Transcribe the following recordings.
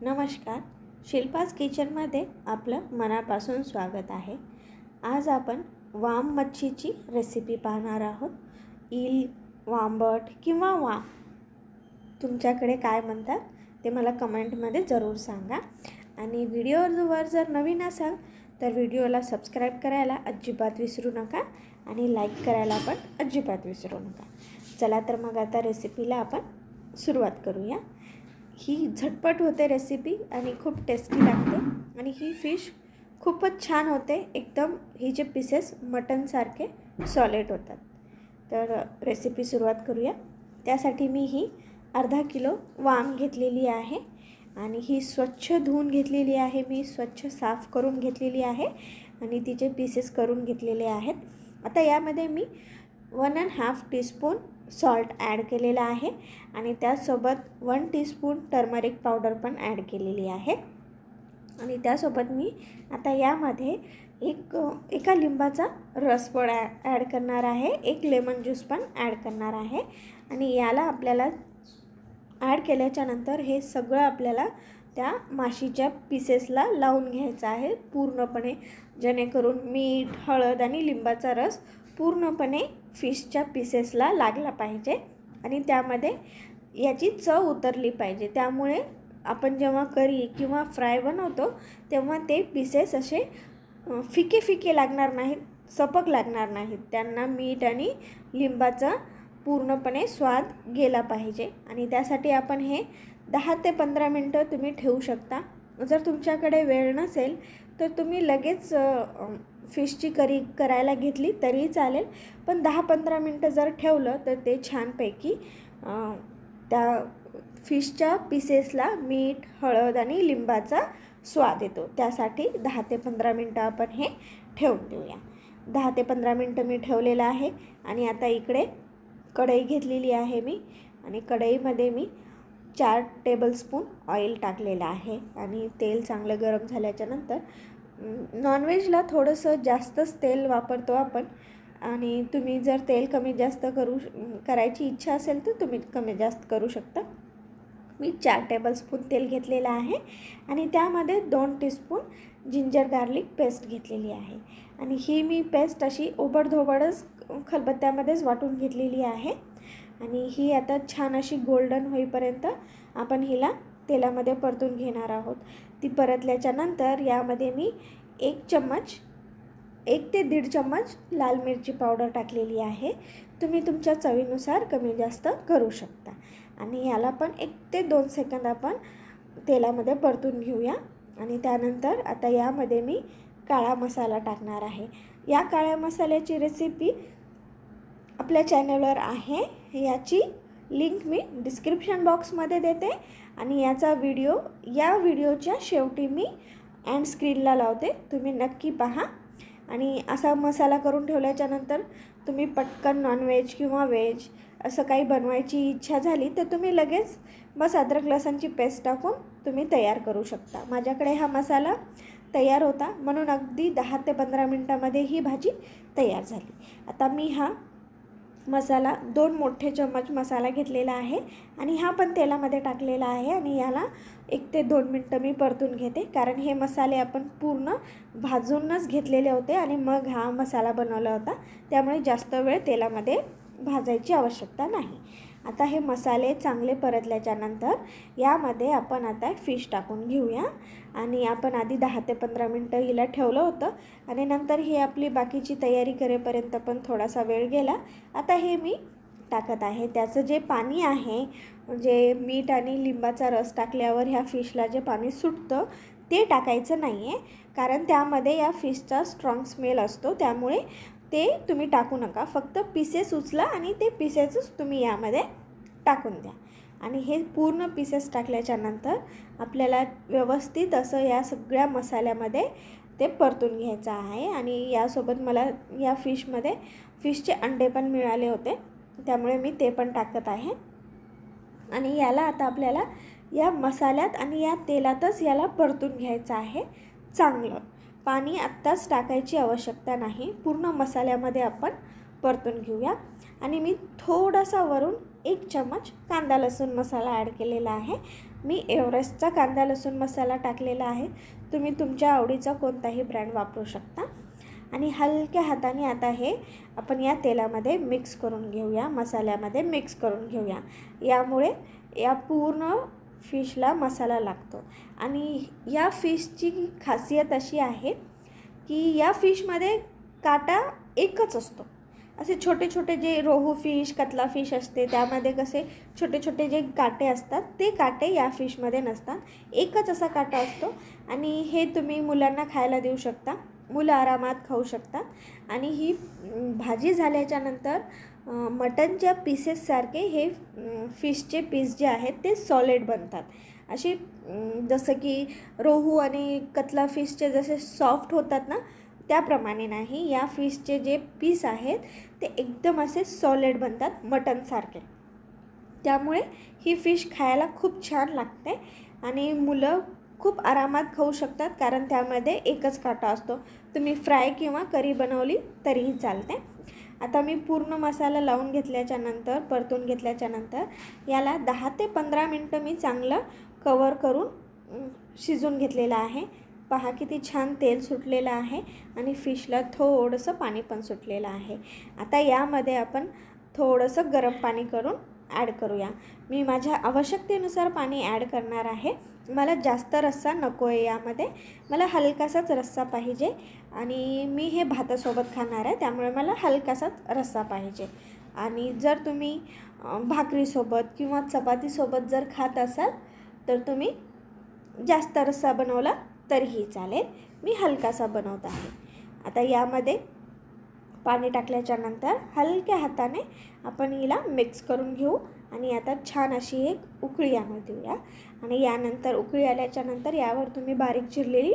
नमस्कार, शिल्पाज किचनमध्ये आपलं मनापासून स्वागत आहे। आज आपण वाम मच्छीची रेसिपी पाहणार आहोत। ईल, वांबट किंवा वाम तुमच्याकडे काय म्हणतात ते मला कमेंटमध्ये जरूर सांगा। आणि व्हिडिओवर जर नवीन असाल तर व्हिडिओला सबस्क्राईब करायला अजिबात विसरू नका आणि लाईक करायला पण अजिबात विसरू नका। चला तर मग आता रेसिपीला आपण सुरुवात करूया। ही झटपट होते रेसिपी आणि खूप टेस्टी लागते आणि ही फिश खूपच छान होते। एकदम ही जे पीसेस मटनसारखे सॉलिड होतात। तर रेसिपी सुरुवात करूया। त्यासाठी मी ही अर्धा किलो वाम घेतलेली आहे आणि ही स्वच्छ धुवून घेतलेली आहे। मी स्वच्छ साफ करून घेतलेली आहे आणि तिचे पीसेस करून घेतलेले आहेत। आता यामध्ये मी 1.5 टीस्पून सॉल्ट ॲड केलेला आहे आणि त्यासोबत 1 टीस्पून टर्मरिक पावडर पण ॲड केलेली आहे। आणि त्यासोबत मी आता यामध्ये एका लिंबाचा रस पण ॲड करणार आहे, एक लेमन ज्यूस पण ॲड करणार आहे। आणि याला आपल्याला ॲड केल्याच्या नंतर हे सगळं आपल्याला त्या माशीच्या पीसेसला लावून घ्यायचं आहे पूर्णपणे, जेणेकरून मीठ, हळद आणि लिंबाचा रस पूर्णपणे फिशच्या पीसेसला लागला पाहिजे आणि त्यामध्ये याची चव उतरली पाहिजे। त्यामुळे आपण जेव्हा करी किंवा फ्राय बनवतो तेव्हा ते पीसेस असे फिके फिके लागणार नाहीत, सपक लागणार नाहीत। त्यांना मीठ आणि लिंबाचा पूर्णपणे स्वाद गेला पाहिजे आणि त्यासाठी आपण हे 10 ते 15 मिनटं तुम्ही ठेवू शकता। जर तुमच्याकडे वेळ नसेल तर तुम्ही लगेच फिशची करी करायला घेतली तरी चालेल, पण 10-15 मिनटं जर ठेवलं तर ते छानपैकी त्या फिशच्या पीसेसला मीठ, हळद आणि लिंबाचा स्वाद येतो। त्यासाठी 10 ते 15 मिनटं आपण हे ठेवून देऊया। 10 ते 15 मिनटं मी ठेवलेलं आहे आणि आता इकडे कढई घेतलेली आहे मी आणि कढईमध्ये मी 4 टेबलस्पून ऑइल टाकलेलं आहे आणि तेल चांगलं गरम झाल्याच्या नंतर नॉनव्हेजला थोडंसं जास्तच तेल वापरतो आपण आणि तुम्ही जर तेल कमी जास्त करायची इच्छा असेल तर तुम्ही कमी जास्त करू शकता। मी 4 टेबलस्पून तेल घेतलेलं आहे आणि त्यामध्ये 2 टीस्पून जिंजर गार्लिक पेस्ट घेतलेली आहे आणि ही मी पेस्ट अशी ओबडधोबडच खलबत्त्यामध्येच वाटून घेतलेली आहे आणि ही आता छान अशी गोल्डन होईपर्यंत आपण हिला तेलामध्ये परतून घेणार आहोत। ती परतल्याच्या नंतर यामध्ये मी 1 ते 1.5 चम्मच लाल मिरची पावडर टाकलेली आहे। तुम्ही तुमच्या चवीनुसार कमी जास्त करू शकता आणि याला पण 1 ते 2 सेकंद आपण तेलामध्ये परतून घेऊया। आणि त्यानंतर आता यामध्ये मी काळा मसाला टाकणार आहे। या काळ्या मसाल्याची रेसिपी आपल्या चॅनलवर आहे, याची लिंक मी डिस्क्रिप्शन बॉक्समध्ये देते आणि याचा या व्हिडिओच्या शेवटी मी एंड स्क्रीनला लावते, तुम्ही नक्की पहा। आणि असा मसाला करून ठेवल्याच्या नंतर तुम्ही पटकन नॉनव्हेज किंवा व्हेज असं काही बनवायची इच्छा झाली तर तुम्ही लगेच बस अद्रक लसणची पेस्ट टाकून तुम्ही तयार करू शकता। माझ्याकडे हा मसाला तयार होता म्हणून अगदी 10 ते 15 मिनटामध्ये ही भाजी तयार झाली। आता मी हा मसाला 2 मोठे चम्मच मसाला घेतलेला आहे आणि हा पण तेलामध्ये टाकलेला आहे आणि याला 1 ते 2 मिनटं मी परतून घेते, कारण हे मसाले आपण पूर्ण भाजूनच घेतलेले होते आणि मग हा मसाला बनवला होता, त्यामुळे जास्त वेळ तेलामध्ये भाजायची आवश्यकता नाही। आता हे मसाले चांगले परतल्याच्या नंतर यामध्ये आपण आता फिश टाकून घेऊया आणि आपण आधी 10 ते 15 मिनटं हिला ठेवलं होतं आणि नंतर ही आपली बाकीची तयारी करेपर्यंत पण थोडासा वेळ गेला। आता हे मी टाकत आहे, त्याचं जे पाणी आहे, जे मीठ आणि लिंबाचा रस टाकल्यावर ह्या फिशला जे पाणी सुटतं ते टाकायचं नाही आहे, कारण त्यामध्ये या फिशचा स्ट्रॉंग स्मेल असतो, त्यामुळे ते तुम्ही टाकू नका। फक्त पीसेस उचला आणि ते पीसेसच तुम्ही यामध्ये टाकून द्या आणि हे पूर्ण पीसेस टाकल्याच्या नंतर आपल्याला व्यवस्थित असं या सगळ्या मसाल्यामध्ये ते परतून घ्यायचं आहे। आणि यासोबत मला या फिशचे अंडे पण मिळाले होते, त्यामुळे मी ते पण टाकत आहे आणि याला आता आपल्याला या मसाल्यात आणि या तेलातच याला परतून घ्यायचं आहे चांगलं। पाणी आत्ताच टाकायची आवश्यकता नाही, पूर्ण मसाल्यामध्ये आपण परतून घेऊया। आणि मी थोडासा वरून 1 चम्मच कांदा लसूण मसाला ॲड केलेला आहे मी एव्हरेस्टचा कांदा लसूण मसाला टाकलेला आहे. तुम्ही तुमच्या आवडीचा कोणताही ब्रँड वापरू शकता. आणि हलक्या हाताने आता हे आपण या तेलामध्ये मिक्स करून घेऊया, मसाल्यामध्ये मिक्स करून घेऊया. यामुळे या पूर्ण फिशला मसाला लागतो. आणि या फिशची खासियत अशी आहे की या फिशमध्ये काटा एकच असतो. असे छोटे छोटे जे रोहू फिश, कतला फिश असते त्यामध्ये कसे छोटे छोटे जे काटे असतात ते काटे या फिशमध्ये नसतात. एकच असा काटा असतो. आणि हे तुम्ही मुलांना खायला देऊ शकता. मुलं आरामात खाऊ शकतात. आणि ही भाजी झाल्याच्यानंतर मटनच्या पीसेससारखे हे फिशचे पीस जे आहेत ते सॉलिड बनतात. अशी जसं की रोहू आणि कतला फिशचे जसे सॉफ्ट होतात ना, त्याप्रमाणे नाही. या फिशचे जे पीस आहेत ते एकदम असे सॉलिड बनतात मटनसारखे. त्यामुळे ही फिश खायला खूप छान लागते आणि मुलं खूप आरामात खाऊ शकतात, कारण त्यामध्ये एकच काटा असतो. तुम्ही फ्राय किंवा करी बनवली तरीही चालते. आता मी पूर्ण मसाला लावून घेतल्याच्यानंतर, परतून घेतल्याच्यानंतर याला 10 ते 15 मिनटं मी चांगलं कवर करून शिजून घेतलेलं आहे. पहा किती छान तेल सुटलेलं आहे आणि फिशला थोडंसं पाणी पण सुटलेलं आहे. आता यामध्ये आपण थोडंसं गरम पाणी करून ॲड करूया. मी माझ्या आवश्यकतेनुसार पाणी ॲड करणार आहे. मला जास्त रस्सा नको आहे यामध्ये, मला हलकासाच रस्सा पाहिजे. आणि मी हे भातासोबत खाणार आहे, त्यामुळे मला हलकासाच रस्सा पाहिजे. आणि जर तुम्ही भाकरीसोबत किंवा चपातीसोबत जर खात असाल तर तुम्ही जास्त रस्सा बनवला तरीही चालेल. मी हलकासा बनवत आहे. आता यामध्ये पाणी टाकल्याच्यानंतर हलक्या हाताने आपण हिला मिक्स करून घेऊ. आणि आता छान अशी एक उकळी आणू देऊया. आणि यानंतर उकळी आल्याच्यानंतर यावर तुम्ही बारीक चिरलेली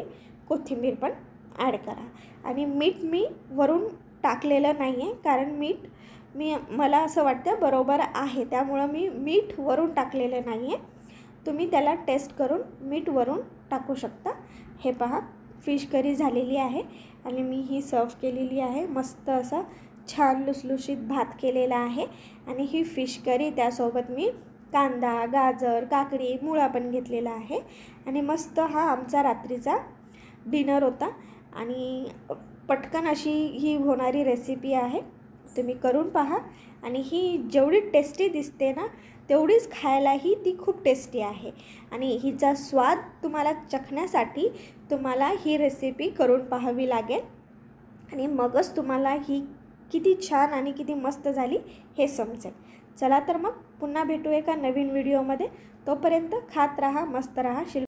कोथिंबीर पण ॲड करा. आणि मीठ मी वरून टाकलेलं नाही आहे, कारण मीठ मला असं वाटतं बरोबर आहे, त्यामुळं मी मीठ वरून टाकलेलं नाही आहे. तुम्ही त्याला टेस्ट करून मीठ वरून टाकू शकता. हे पहा, फिश करी झालेली आहे आणि मी ही सर्व केलेली आहे. मस्त असा छान लुसलुशीत भात केलेला आहे. आणि ही फिश करी त्यासोबत मी कांदा, गाजर, काकडी, मुळा पण घेतलेला आहे. आणि मस्त हा आमचा रात्रीचा डिनर होता. आणि पटकन अशी ही होणारी रेसिपी आहे. तुम्ही करून पहा. आणि ही जेवढी टेस्टी दिसते ना, तेवढीच खायलाही ती खूप टेस्टी आहे. आणि हिचा स्वाद तुम्हाला चखण्यासाठी तुम्हाला ही रेसिपी करून पाहावी लागेल. आणि मगच तुम्हाला ही किती छान आणि किती मस्त झाली हे समजेल. चला तर मग पुन्हा भेटू एका नवीन व्हिडिओमध्ये. तोपर्यंत खात राहा, मस्त राहा.